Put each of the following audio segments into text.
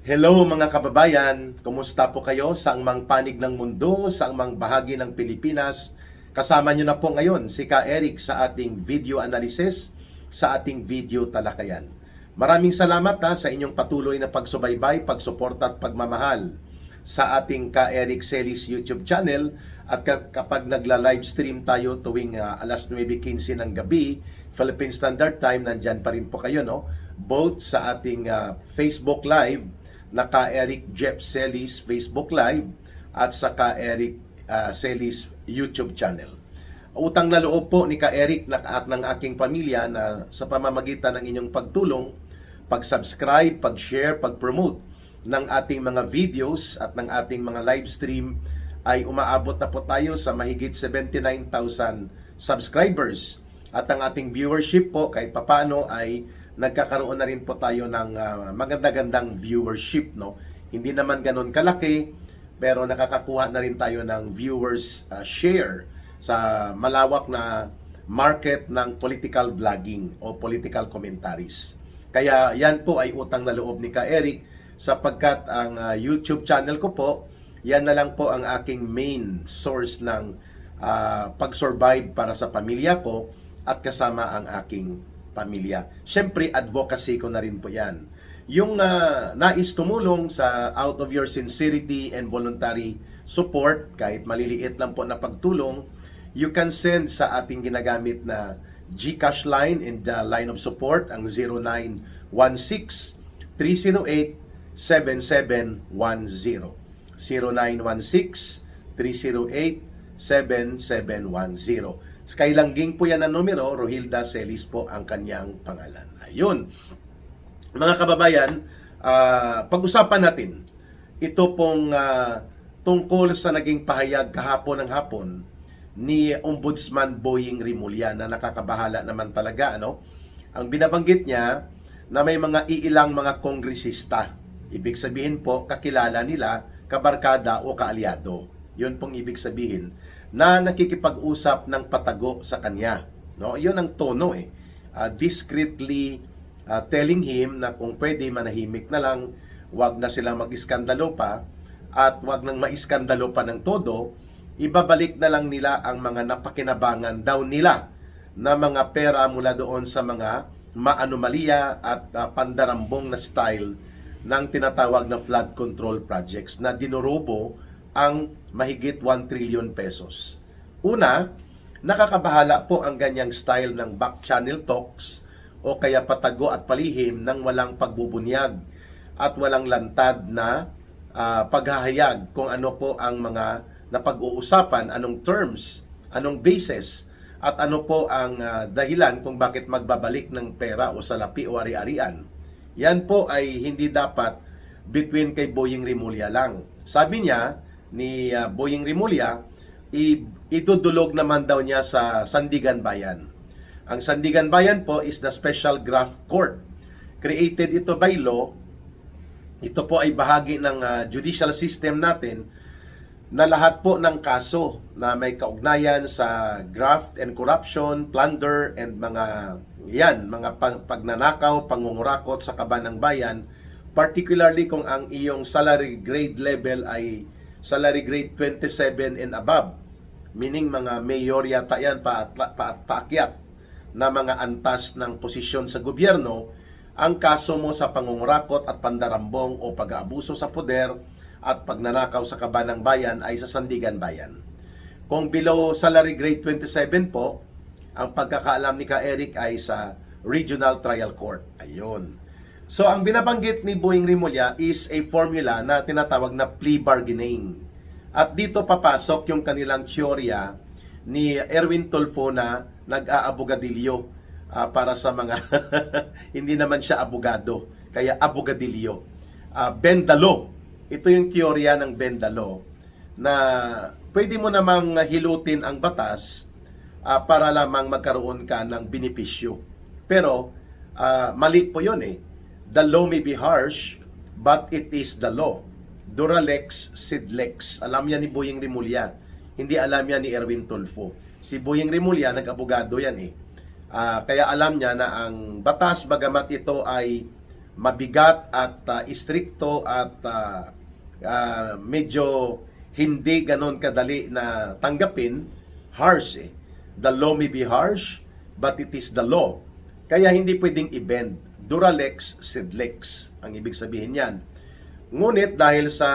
Hello mga kababayan, kumusta po kayo sa angmang panig ng mundo, sa angmang bahagi ng Pilipinas? Kasama nyo na po ngayon si Ka Eric sa ating video analysis, sa ating video talakayan. Maraming salamat sa inyong patuloy na pagsubaybay, pagsuporta at pagmamahal sa ating Ka Eric Celis YouTube channel. At kapag nagla-livestream tayo tuwing alas 9:15 ng gabi, Philippine Standard Time, nandyan pa rin po kayo, no? Both sa ating Facebook Live na Ka Eric Jeff Celis Facebook Live at sa Ka Eric Celis YouTube channel. Utang na loob po ni Ka Eric at ng aking pamilya na sa pamamagitan ng inyong pagtulong, pag-subscribe, pag-share, pag-promote ng ating mga videos at ng ating mga live stream ay umaabot na po tayo sa mahigit 79,000 subscribers. At ang ating viewership po kahit papano ay nagkakaroon na rin po tayo ng maganda-gandang viewership, no? Hindi naman ganoon kalaki, pero nakakakuha na rin tayo ng viewers share sa malawak na market ng political vlogging o political commentaries. Kaya yan po ay utang na loob ni Ka Eric sapagkat ang YouTube channel ko po, yan na lang po ang aking main source ng pag-survive para sa pamilya ko at kasama ang aking pamilya. Siyempre, advocacy ko na rin po yan. Yung nais tumulong sa out of your sincerity and voluntary support, kahit maliliit lang po na pagtulong, you can send sa ating ginagamit na GCash line and the line of support, ang 0916-308-7710. 0916-308-7710. Kay Langging po yan ang numero, Rohilda Celis po ang kanyang pangalan. Ayun. Mga kababayan, pag-usapan natin ito pong tungkol sa naging pahayag kahapon ng hapon ni Ombudsman Boying Rimulya na nakakabahala naman talaga, ano? Ang binabanggit niya na may mga iilang mga kongresista. Ibig sabihin po, kakilala nila, kabarkada o kaalyado. Yun pong ibig sabihin na nakikipag-usap ng patago sa kanya, no? 'Yun ang tono discreetly telling him na kung pwede manahimik na lang, wag na silang mag-iskandalo pa at wag nang maiskandalo pa ng todo, ibabalik na lang nila ang mga napakinabangan daw nila na mga pera mula doon sa mga maanomalya at pandarambong na style ng tinatawag na flood control projects na dinurobo ang mahigit 1 trillion pesos. Una, nakakabahala po ang ganyang style ng back channel talks o kaya patago at palihim ng walang pagbubunyag at walang lantad na paghahayag kung ano po ang mga napag-uusapan, anong terms, anong basis, at ano po ang dahilan kung bakit magbabalik ng pera o salapi o ari-arian. Yan po ay hindi dapat between kay Boying Rimulya lang. Sabi niya, ni Boying Rimulya, idudulog naman daw niya sa Sandigan Bayan. Ang Sandigan Bayan po is the Special Graft Court. Created ito by law. Ito po ay bahagi ng judicial system natin na lahat po ng kaso na may kaugnayan sa graft and corruption, plunder, and mga pagnanakaw, pangungurakot sa kaban ng bayan, particularly kung ang iyong salary grade level ay salary grade 27 and above, meaning mga mayor yata yan, paakyat na mga antas ng posisyon sa gobyerno, ang kaso mo sa pangungurakot at pandarambong o pag-aabuso sa poder at pagnanakaw sa kaban ng bayan ay sa Sandigan Bayan. Kung below salary grade 27 po, ang pagkakaalam ni Ka Eric ay sa Regional Trial Court. Ayun. So, ang binabanggit ni Boying Rimulya is a formula na tinatawag na plea bargaining. At dito papasok yung kanilang teorya ni Erwin Tulfo na nag-aabogadilyo para sa mga hindi naman siya abogado, kaya abogadilyo. Bend the law. Ito yung teorya ng bend the law na pwede mo namang hilutin ang batas para lamang magkaroon ka ng benepisyo. Pero mali po yun The law may be harsh, but it is the law. Duralex sed lex. Alam yan ni Boying Rimulya. Hindi alam yan ni Erwin Tulfo. Si Boying Rimulya, nag-abogado yan Kaya alam niya na ang batas, bagamat ito ay mabigat at istrikto at medyo hindi ganon kadali na tanggapin, harsh eh. The law may be harsh, but it is the law. Kaya hindi pwedeng i-bend. Duralex, sed lex. Ang ibig sabihin yan. Ngunit dahil sa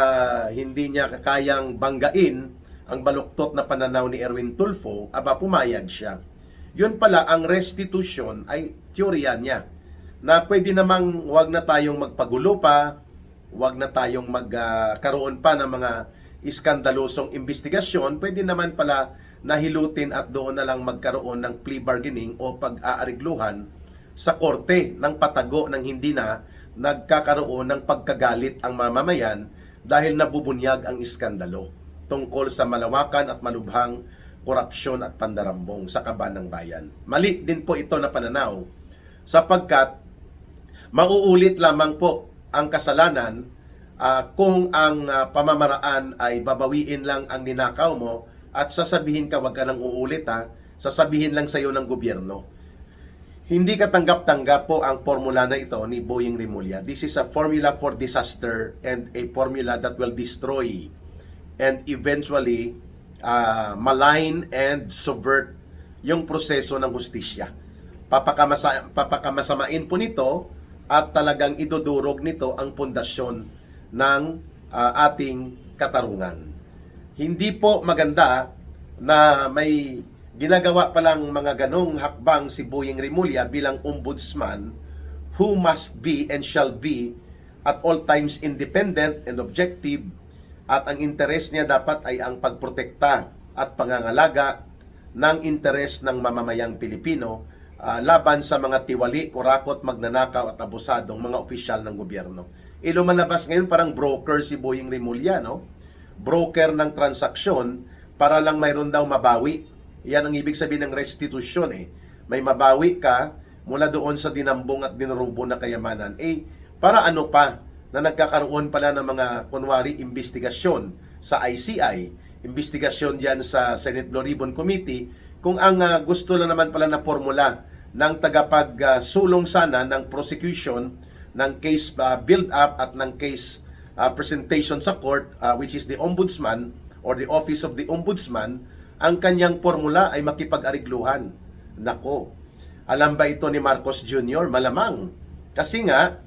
hindi niya kayang banggain ang baluktot na pananaw ni Erwin Tulfo, pumayag siya. Yun pala, ang restitution ay teorya niya. Na pwede namang wag na tayong magpagulo pa, wag na tayong magkaroon pa ng mga iskandalosong investigasyon, pwede naman pala nahilutin at doon na lang magkaroon ng plea bargaining o pag-aarigluhan sa korte ng patago ng hindi na nagkakaroon ng pagkagalit ang mamamayan dahil nabubunyag ang iskandalo tungkol sa malawakan at malubhang korupsyon at pandarambong sa kaban ng bayan. Mali din po ito na pananaw sapagkat mauulit lamang po ang kasalanan kung ang pamamaraan ay babawiin lang ang ninakaw mo at sasabihin ka wag ka nang uulit sasabihin lang sa iyo ng gobyerno. Hindi katanggap-tanggap po ang formula na ito ni Boying Rimulya. This is a formula for disaster and a formula that will destroy and eventually malign and subvert yung proseso ng hustisya. Papakamasamain po nito at talagang idudurog nito ang pundasyon ng ating katarungan. Hindi po maganda na may ginagawa palang mga ganong hakbang si Boying Rimulya bilang ombudsman who must be and shall be at all times independent and objective at ang interes niya dapat ay ang pagprotekta at pangangalaga ng interes ng mamamayang Pilipino laban sa mga tiwali, kurakot, magnanakaw at abusadong mga opisyal ng gobyerno. Lumalabas ngayon parang broker si Boying Rimulya, no? Broker ng transaksyon para lang mayroon daw mabawi. Yan ang ibig sabihin ng restitution eh. May mabawi ka mula doon sa dinambong at dinurubo na kayamanan. Para ano pa na nagkakaroon pala ng mga kunwari investigasyon sa ICI, investigasyon diyan sa Senate Blue Ribbon Committee, kung ang gusto lang naman pala na formula ng tagapagsulong sana ng prosecution ng case build-up at ng case presentation sa court, which is the Ombudsman or the Office of the Ombudsman, ang kanyang formula ay makipag-arigluhan. Nako, alam ba ito ni Marcos Jr.? Malamang. Kasi nga,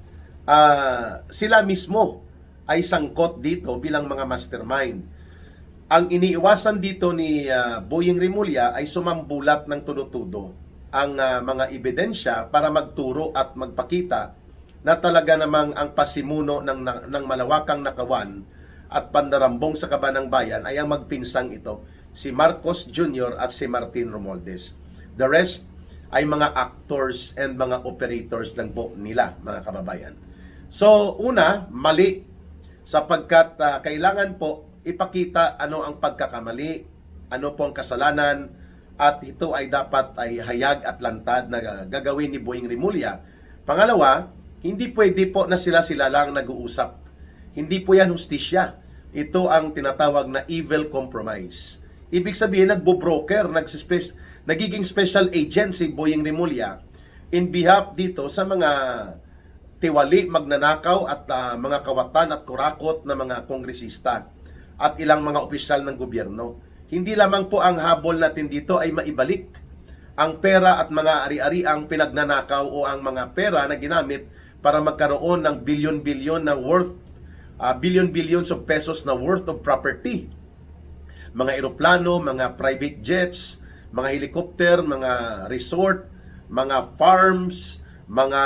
sila mismo ay sangkot dito bilang mga mastermind. Ang iniiwasan dito ni Boying Rimulya ay sumambulat ng tudo-tudo ang mga ebidensya para magturo at magpakita na talaga namang ang pasimuno ng malawakang nakawan at pandarambong sa kaban ng bayan ay ang magpinsang ito, si Marcos Jr. at si Martin Romualdez. The rest ay mga actors and mga operators lang po nila, mga kababayan. So, una, mali, sapagkat kailangan po ipakita ano ang pagkakamali, ano po ang kasalanan, at ito ay dapat ay hayag at lantad na gagawin ni Boying Rimulya. Pangalawa, hindi pwede po na sila-sila lang nag-uusap. Hindi po yan hustisya. Ito ang tinatawag na evil compromise. Ibig sabihin, nagbo-broker, nagiging special agent si Boying Rimulya in behalf dito sa mga tiwali, magnanakaw at mga kawatan at kurakot na mga kongresista at ilang mga opisyal ng gobyerno. Hindi lamang po ang habol natin dito ay maibalik ang pera at mga ari-ari ang pinagnanakaw o ang mga pera na ginamit para magkaroon ng billion-billion na worth, billions of pesos na worth of property. Mga eroplano, mga private jets, mga helicopter, mga resort, mga farms, mga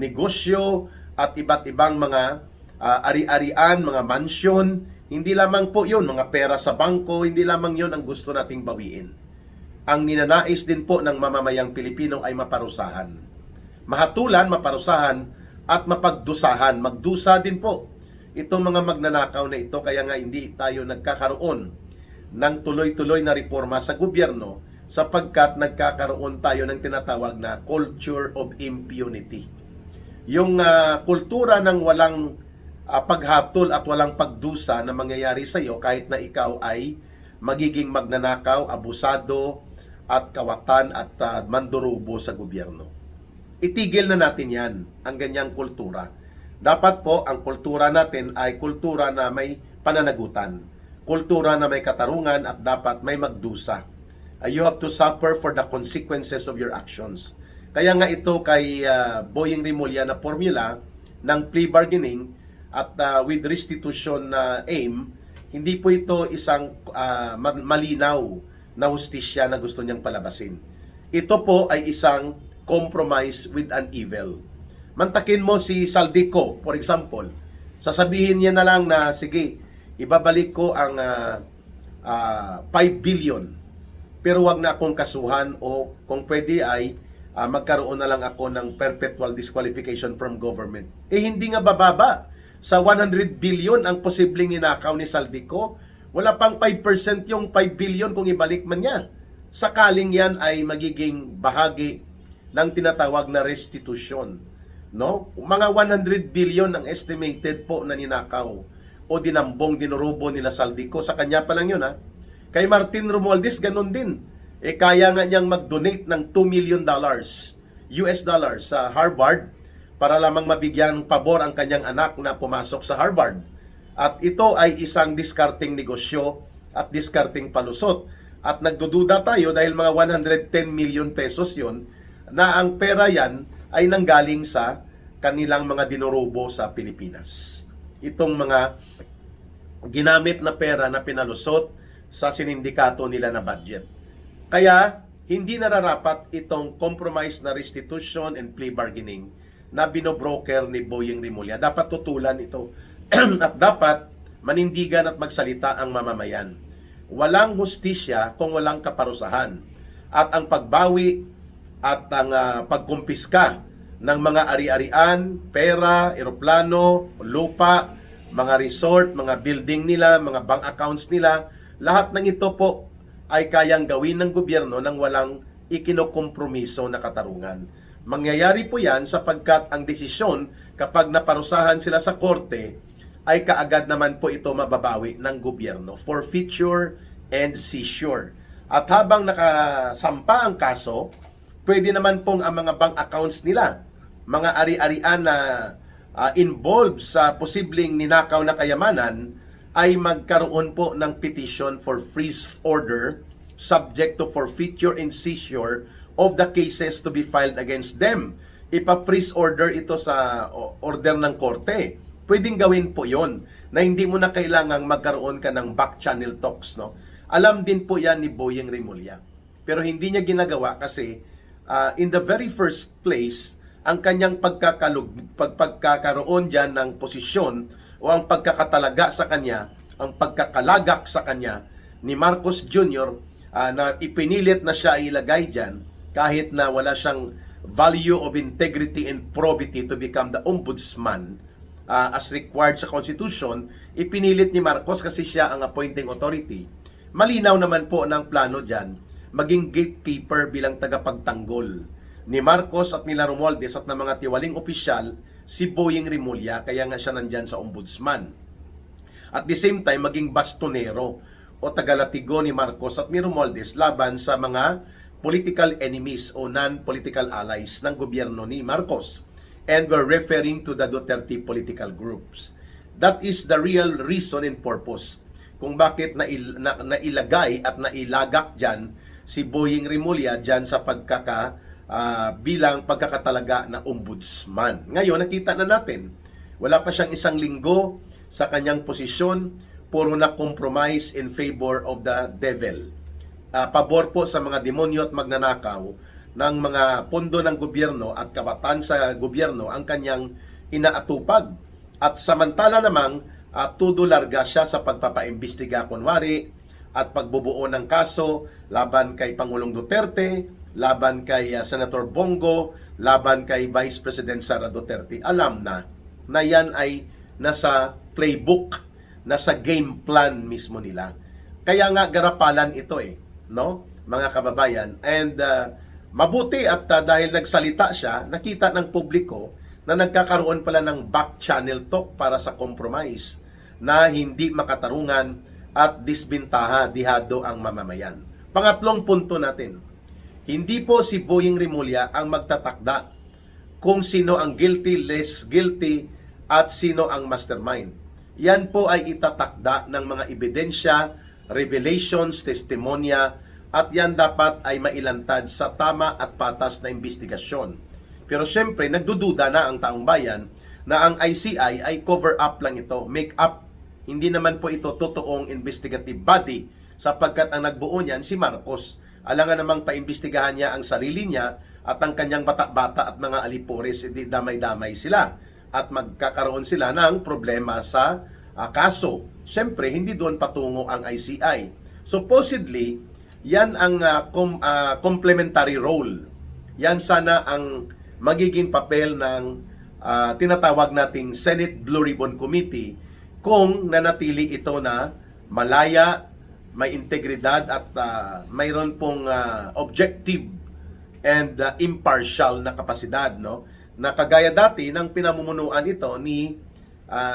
negosyo, at iba't ibang mga ari-arian, mga mansion. Hindi lamang po yun, mga pera sa bangko, hindi lamang yun ang gusto nating bawiin. Ang ninanais din po ng mamamayang Pilipino ay maparusahan. Mahatulan, maparusahan, at mapagdusahan. Magdusa din po itong mga magnanakaw na ito, kaya nga hindi tayo nagkakaroon ng tuloy-tuloy na reforma sa gobyerno sapagkat nagkakaroon tayo ng tinatawag na culture of impunity. Yung kultura ng walang paghatol at walang pagdusa na mangyayari sa iyo kahit na ikaw ay magiging magnanakaw, abusado at kawatan at mandurubo sa gobyerno. itigil na natin yan, ang ganyang kultura. Dapat po, ang kultura natin ay kultura na may pananagutan. Kultura na may katarungan at dapat may magdusa. You have to suffer for the consequences of your actions. Kaya nga ito kay Boying Rimulya na formula ng plea bargaining at with restitution aim, hindi po ito isang malinaw na hustisya na gusto niyang palabasin. Ito po ay isang compromise with an evil. Mantakin mo si Saldico, for example. Sasabihin niya na lang na, sige, ibabalik ko ang 5 billion. Pero wag na akong kasuhan o kung pwede ay magkaroon na lang ako ng perpetual disqualification from government. Hindi nga bababa. Sa 100 billion ang posibleng ninakaw ni Saldico. Wala pang 5% yung 5 billion kung ibalik man niya. Sakaling yan ay magiging bahagi ng tinatawag na restitution. No? Mga 100 billion ang estimated po na ninakaw o dinambong, dinurubo nila Saldico. Sa kanya pa lang yun, ha? Kay Martin Romualdez, ganun din. Kaya nga niyang mag-donate ng $2 million US dollars sa Harvard para lamang mabigyan pabor ang kanyang anak na pumasok sa Harvard. At ito ay isang discarding negosyo at discarding palusot. At nagdududa tayo dahil mga 110 million pesos yun na ang pera yan ay nanggaling sa kanilang mga dinurubo sa Pilipinas. Itong mga ginamit na pera na pinalusot sa sinindikato nila na budget. Kaya, hindi nararapat itong compromise na restitution and plea bargaining na binobroker ni Boying Rimulya. Dapat tutulan ito. At dapat manindigan at magsalita ang mamamayan. Walang hustisya kung walang kaparusahan. At ang pagbawi at ang pagkumpiska ng mga ari-arian, pera, eroplano, lupa, mga resort, mga building nila, mga bank accounts nila, lahat ng ito po ay kayang gawin ng gobyerno nang walang ikinokompromiso na katarungan. Mangyayari po yan sapagkat ang desisyon kapag naparusahan sila sa korte ay kaagad naman po ito mababawi ng gobyerno, forfeiture and seizure. At habang nakasampa ang kaso, pwede naman pong ang mga bank accounts nila, mga ari-arian na involved sa posibleng ninakaw na kayamanan, ay magkaroon po ng petition for freeze order subject to forfeiture and seizure of the cases to be filed against them. Ipa-freeze order ito sa order ng korte. Pwedeng gawin po yon na hindi mo na kailangang magkaroon ka ng back channel talks. No? Alam din po yan ni Boying Rimulya. Pero hindi niya ginagawa kasi in the very first place, ang kanyang pagkakaroon dyan ng posisyon o ang pagkakatalaga sa kanya, ang pagkakalagak sa kanya ni Marcos Jr. Na ipinilit na siya ilagay dyan kahit na wala siyang value of integrity and probity to become the ombudsman as required sa Constitution, ipinilit ni Marcos kasi siya ang appointing authority. Malinaw naman po ng plano dyan, maging gatekeeper bilang tagapagtanggol ni Marcos at nila Romualdez at ng mga tiwaling opisyal si Boying Rimulya, kaya nga siya nandyan sa ombudsman. At the same time, maging bastonero o tagalatigo ni Marcos at ni Romualdez laban sa mga political enemies o non-political allies ng gobyerno ni Marcos. And we're referring to the Duterte political groups. That is the real reason and purpose kung bakit nailagay at nailagak dyan si Boying Rimulya dyan sa bilang pagkakatalaga na ombudsman. Ngayon, nakita na natin, wala pa siyang isang linggo sa kanyang posisyon, puro na compromise in favor of the devil. Pabor po sa mga demonyo at magnanakaw ng mga pondo ng gobyerno at kabataan sa gobyerno ang kanyang inaatupag. At samantala namang tudularga siya sa pagpapaimbestiga kunwari at pagbubuo ng kaso laban kay Pangulong Duterte, laban kay Senator Bongo, laban kay Vice President Sara Duterte. Alam na yan ay nasa playbook, nasa game plan mismo nila. Kaya nga garapalan ito no, mga kababayan. And mabuti at dahil nagsalita siya, nakita ng publiko na nagkakaroon pala ng back channel talk para sa compromise na hindi makatarungan at disbintaha, dihado ang mamamayan. Pangatlong punto natin, hindi po si Boying Rimulya ang magtatakda kung sino ang guilty, less guilty, at sino ang mastermind. Yan po ay itatakda ng mga ebidensya, revelations, testimonya, at yan dapat ay mailantad sa tama at patas na investigasyon. Pero syempre, nagdududa na ang taong bayan na ang ICI ay cover up lang ito, make up. Hindi naman po ito totoong investigative body sapagkat ang nagbuo niyan si Marcos. Alangan namang paimbestigahan niya ang sarili niya at ang kanyang bata-bata at mga alipores, hindi damay-damay sila at magkakaroon sila ng problema sa kaso. Siyempre, hindi doon patungo ang ICI. Supposedly, yan ang complementary role. Yan sana ang magiging papel ng tinatawag nating Senate Blue Ribbon Committee kung nanatili ito na malaya, may integridad at mayroon pong objective and impartial na kapasidad, no? Na kagaya dati ng pinamumunuan ito ni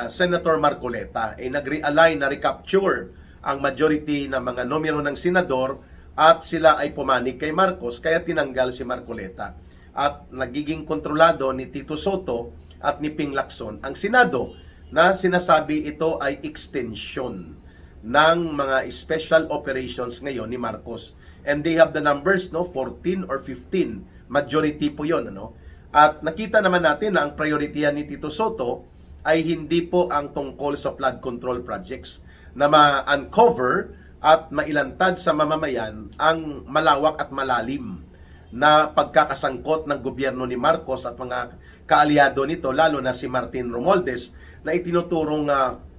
Senator Marcoleta, nag-realign na recapture ang majority ng mga numero ng senador at sila ay pumanig kay Marcos kaya tinanggal si Marcoleta at nagiging kontrolado ni Tito Soto at ni Ping Lacson ang Senado na sinasabi ito ay extension ng mga special operations ngayon ni Marcos. And they have the numbers, no, 14 or 15. Majority po 'yon, ano? At nakita naman natin na ang priority ni Tito Soto ay hindi po ang tungkol sa flood control projects na ma-uncover at mailantad sa mamamayan ang malawak at malalim na pagkakasangkot ng gobyerno ni Marcos at mga kaalyado nito, lalo na si Martin Romualdez na itinuturong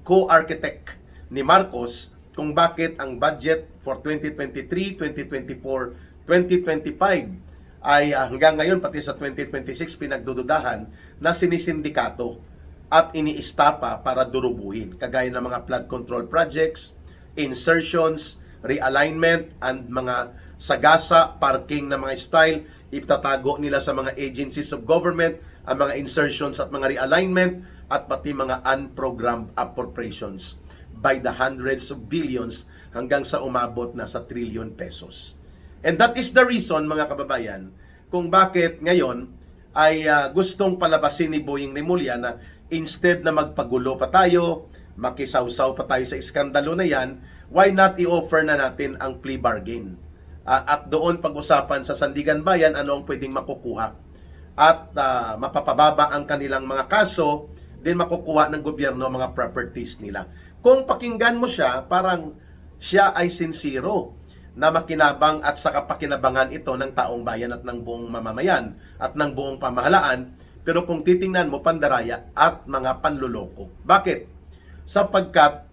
co-architect ni Marcos kung bakit ang budget for 2023, 2024, 2025 ay hanggang ngayon pati sa 2026 pinagdududahan na sinisindikato at iniistapa para durubuhin kagaya ng mga flood control projects, insertions, realignment, and mga sagasa, parking na mga style, itatago nila sa mga agencies of government, ang mga insertions at mga realignment, at pati mga unprogrammed appropriations by the hundreds of billions hanggang sa umabot na sa trillion pesos. And that is the reason, mga kababayan, kung bakit ngayon ay gustong palabasin ni Boying Rimulya na instead na magpagulo pa tayo, makisawsaw pa tayo sa iskandalo na yan, why not i-offer na natin ang plea bargain? At doon pag-usapan sa Sandigan Bayan ano ang pwedeng makukuha. At mapapababa ang kanilang mga kaso, din makukuha ng gobyerno mga properties nila. Kung pakinggan mo siya, parang siya ay sincero na makinabang at sa kapakinabangan ito ng taong bayan at ng buong mamamayan at ng buong pamahalaan. Pero kung titingnan mo, pandaraya at mga panluloko. Bakit? Sapagkat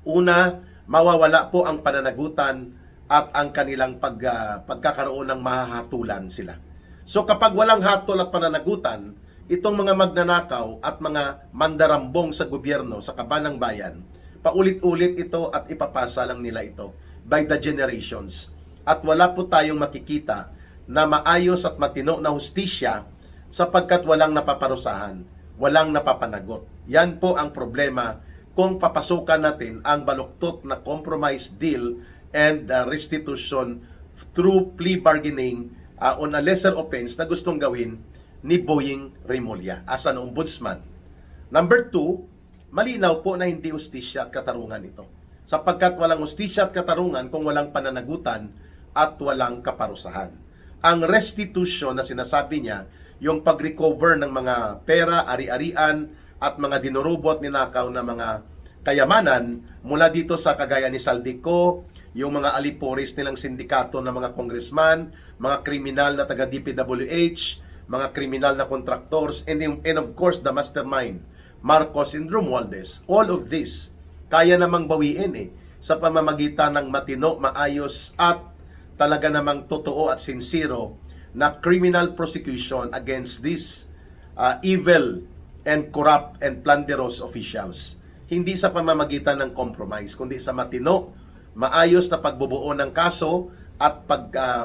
una, mawawala po ang pananagutan at ang kanilang pagkakaroon ng mahahatulan sila. So kapag walang hatol at pananagutan, itong mga magnanakaw at mga mandarambong sa gobyerno, sa kaban ng bayan, paulit-ulit ito at ipapasa lang nila ito by the generations. At wala po tayong makikita na maayos at matino na hustisya sapagkat walang napaparusahan, walang napapanagot. Yan po ang problema kung papasukan natin ang baluktot na compromise deal and restitution through plea bargaining on a lesser offense na gustong gawin ni Boying Rimulya as an ombudsman. Number 2, malinaw po na hindi hustisya at katarungan ito. Sapagkat walang hustisya at katarungan kung walang pananagutan at walang kaparusahan. Ang restitution na sinasabi niya, yung pag-recover ng mga pera, ari-arian, at mga dinurubot, ninakaw na mga kayamanan mula dito sa kagaya ni Saldico, yung mga alipores nilang sindikato na mga congressman, mga kriminal na taga DPWH, mga kriminal na contractors, and of course the mastermind, Marcos and Romualdez. All of this, kaya namang bawiin sa pamamagitan ng matino, maayos at talaga namang totoo at sincero na criminal prosecution against these evil and corrupt and plunderous officials. Hindi sa pamamagitan ng compromise, kundi sa matino, maayos na pagbubuo ng kaso at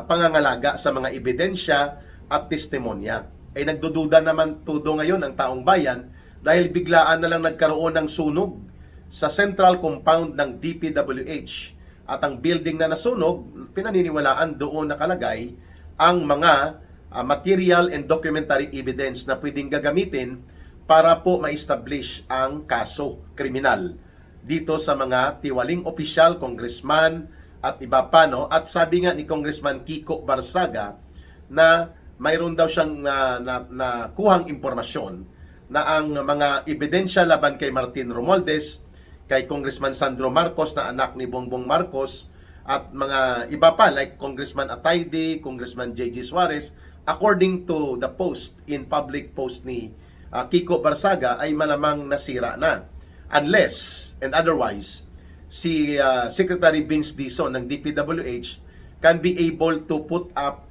pangangalaga sa mga ebidensya at testimonya. Ay nagdududa naman todo ngayon ang taong bayan dahil biglaan na lang nagkaroon ng sunog sa central compound ng DPWH at ang building na nasunog, pinaniniwalaan doon nakalagay ang mga material and documentary evidence na pwedeng gagamitin para po ma-establish ang kaso kriminal dito sa mga tiwaling opisyal, congressman at iba pa, no? At sabi nga ni Congressman Kiko Barsaga na mayroon daw siyang nakuhang impormasyon na ang mga ebidensya laban kay Martin Romualdez, kay Congressman Sandro Marcos na anak ni Bongbong Marcos, at mga iba pa like Congressman Atayde, Congressman J.G. Suarez, according to the post, in public post ni Kiko Barsaga, ay malamang nasira na. Unless and otherwise, si Secretary Vince Dizon ng DPWH can be able to put up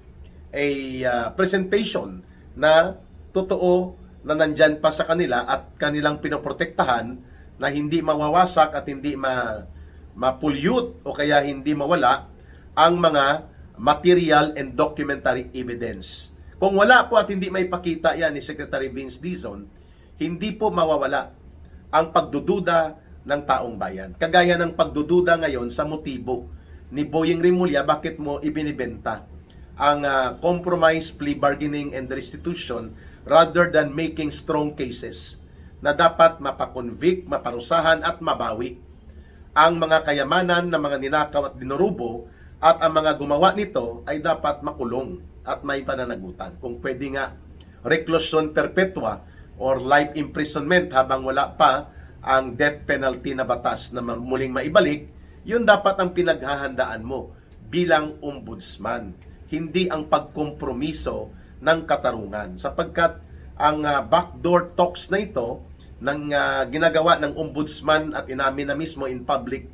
a presentation na totoo na nandyan pa sa kanila at kanilang pinoprotektahan na hindi mawawasak at hindi ma-pollute o kaya hindi mawala ang mga material and documentary evidence. Kung wala po at hindi may pakita yan ni Secretary Vince Dizon, hindi po mawawala ang pagdududa ng taong bayan. Kagaya ng pagdududa ngayon sa motibo ni Boying Rimulya, bakit mo ibinibenta ang compromise, plea bargaining, and restitution rather than making strong cases na dapat mapakonvict, maparusahan at mabawi ang mga kayamanan ng mga ninakaw at dinurubo, at ang mga gumawa nito ay dapat makulong at may pananagutan. Kung pwede nga, reclusion perpetua or life imprisonment habang wala pa ang death penalty na batas na muling maibalik, yun dapat ang pinaghahandaan mo bilang ombudsman, hindi ang pagkompromiso ng katarungan. Sapagkat ang backdoor talks na ito ng ginagawa ng ombudsman at inamin na mismo in public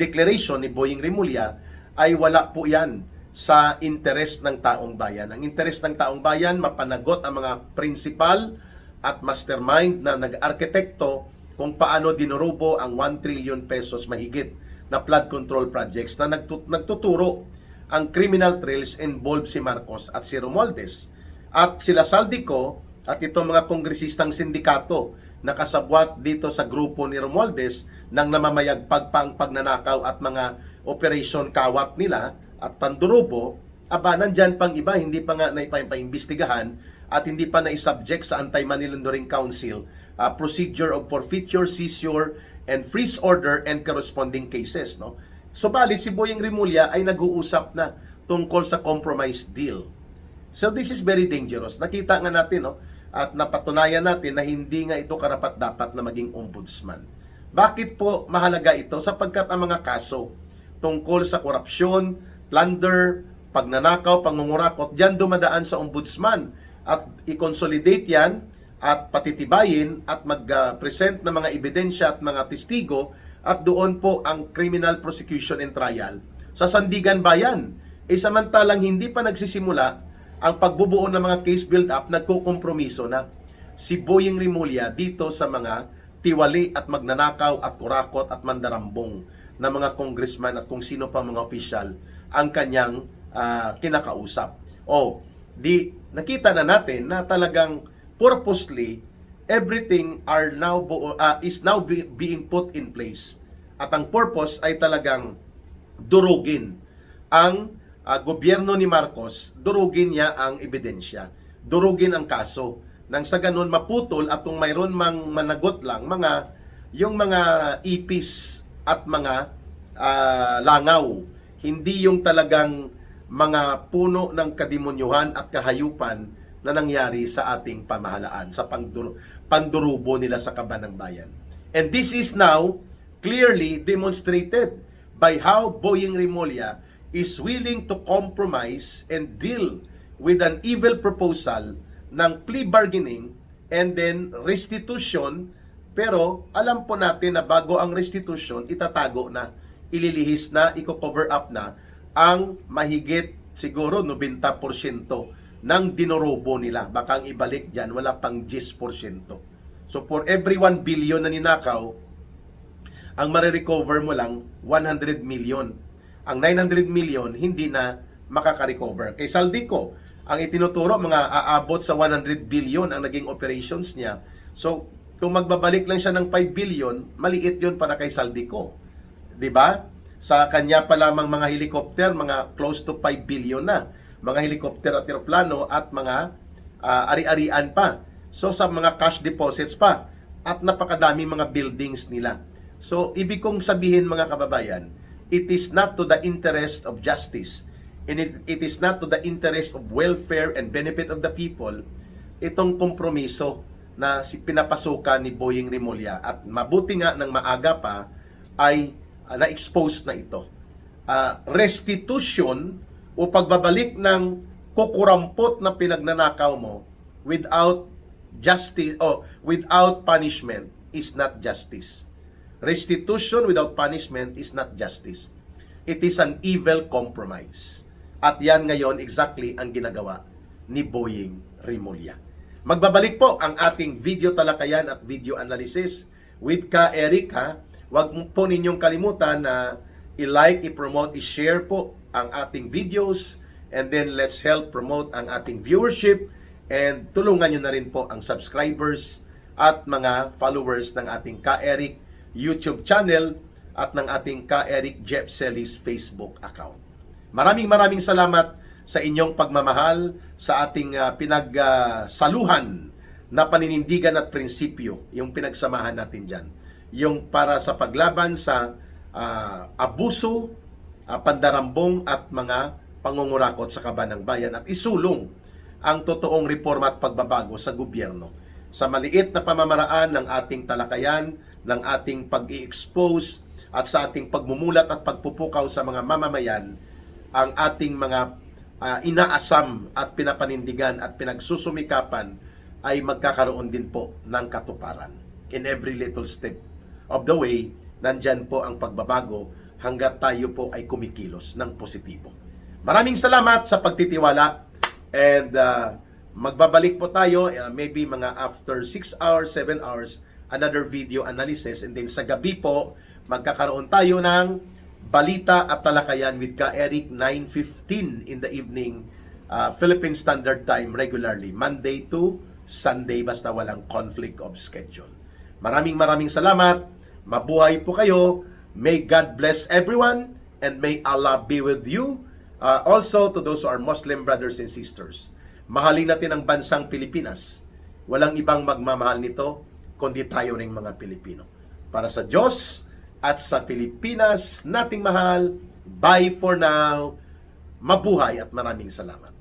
declaration ni Boying Rimulya ay wala po yan sa interes ng taong bayan. Ang interes ng taong bayan, mapanagot ang mga principal at mastermind na nag-arkitekto kung paano dinurubo ang 1 trillion pesos mahigit na flood control projects na nagtuturo ang criminal trails involved si Marcos at si Romualdez. At sila Saldico at itong mga kongresistang sindikato na kasabwat dito sa grupo ni Romualdez ng namamayagpag pa ang pagnanakaw at mga operation kawat nila at pandurubo, aba, nandyan pang iba, hindi pa nga naipaimbestigahan at hindi pa na-subject sa Anti-Money Laundering Council procedure of forfeiture, seizure, and freeze order and corresponding cases, no? Subalit si Boying Rimulya ay nag-uusap na tungkol sa compromise deal. So this is very dangerous. Nakita nga natin, no? At napatunayan natin na hindi nga ito karapat-dapat na maging ombudsman. Bakit po mahalaga ito? Sapagkat ang mga kaso tungkol sa korupsyon, plunder, pagnanakaw, pangungurakot, diyan dumadaan sa ombudsman at i-consolidate yan at patitibayin at mag-present ng mga ebidensya at mga testigo, at doon po ang criminal prosecution and trial sa sandigan bayan. Samantalang hindi pa nagsisimula ang pagbubuo ng mga case build-up, nagkukompromiso na si Boying Rimulya dito sa mga tiwali at magnanakaw at kurakot at mandarambong na mga congressman at kung sino pa mga opisyal ang kanyang kinakausap. Nakita na natin na talagang purposely everything is now being put in place. At ang purpose ay talagang durugin ang gobyerno ni Marcos, durugin niya ang ebidensya, durugin ang kaso, nang sa ganun maputol at kung mayroon mang managot lang yung mga ipis at mga langaw, hindi yung talagang mga puno ng kademonyuhan at kahayupan na nangyari sa ating pamahalaan, sa pandurubo nila sa kaban ng bayan. And this is now clearly demonstrated by how Boying Rimulya is willing to compromise and deal with an evil proposal ng plea bargaining and then restitution, pero alam po natin na bago ang restitution, itatago na, ililihis na, i-cover up na ang mahigit siguro 90% ng dinurobo nila. Baka ang ibalik dyan, wala pang 10%. So for every 1 billion na ninakaw, ang marirecover mo lang 100 million. Ang 900 million, hindi na makaka-recover. Kay Saldico, ang itinuturo, mga aabot sa 100 billion ang naging operations niya. So, kung magbabalik lang siya ng 5 billion, maliit yun para kay Saldico. 'Di ba? Sa kanya pa lamang mga helicopter, mga close to 5 billion na. mga helikopter at eroplano at mga ari-arian pa. So sa mga cash deposits pa at napakadami mga buildings nila. So ibig kong sabihin mga kababayan, it is not to the interest of justice and it is not to the interest of welfare and benefit of the people itong kompromiso na pinapasukan ni Boying Rimulya, at mabuti nga ng maaga pa ay na-expose na ito. Restitution o pagbabalik ng kukurampot na pinagnanakaw mo without justice o without punishment is not justice. Restitution without punishment is not justice. It is an evil compromise. At yan ngayon exactly ang ginagawa ni Boying Rimulya. Magbabalik po ang ating video talakayan at video analysis with Ka Eric, ha. Huwag po ninyong kalimutan na i-like, i-promote, i-share po ang ating videos, and then let's help promote ang ating viewership, and tulungan nyo na rin po ang subscribers at mga followers ng ating Ka Eric YouTube channel at ng ating Ka Eric Jeff Celis Facebook account. Maraming salamat sa inyong pagmamahal sa ating pinagsaluhan na paninindigan at prinsipyo, yung pinagsamahan natin dyan. Yung para sa paglaban sa abuso, pandarambong at mga pangungurakot sa kaban ng bayan, at isulong ang totoong reforma at pagbabago sa gobyerno. Sa maliit na pamamaraan ng ating talakayan, ng ating pag-i-expose at sa ating pagmumulat at pagpupukaw sa mga mamamayan, ang ating mga inaasam at pinapanindigan at pinagsusumikapan ay magkakaroon din po ng katuparan. In every little step of the way, nandyan po ang pagbabago hanggat tayo po ay kumikilos ng positibo. Maraming salamat sa pagtitiwala, and magbabalik po tayo maybe mga after 6 hours, 7 hours, another video analysis, and then sa gabi po magkakaroon tayo ng balita at talakayan with Ka Eric 9:15 in the evening Philippine Standard Time regularly, Monday to Sunday, basta walang conflict of schedule. Maraming salamat. Mabuhay po kayo. May God bless everyone, and may Allah be with you. Also to those who are Muslim brothers and sisters, mahalin natin ang bansang Pilipinas. Walang ibang magmamahal nito kundi tayo ring mga Pilipino. Para sa Diyos at sa Pilipinas nating mahal, bye for now. Mabuhay at maraming salamat.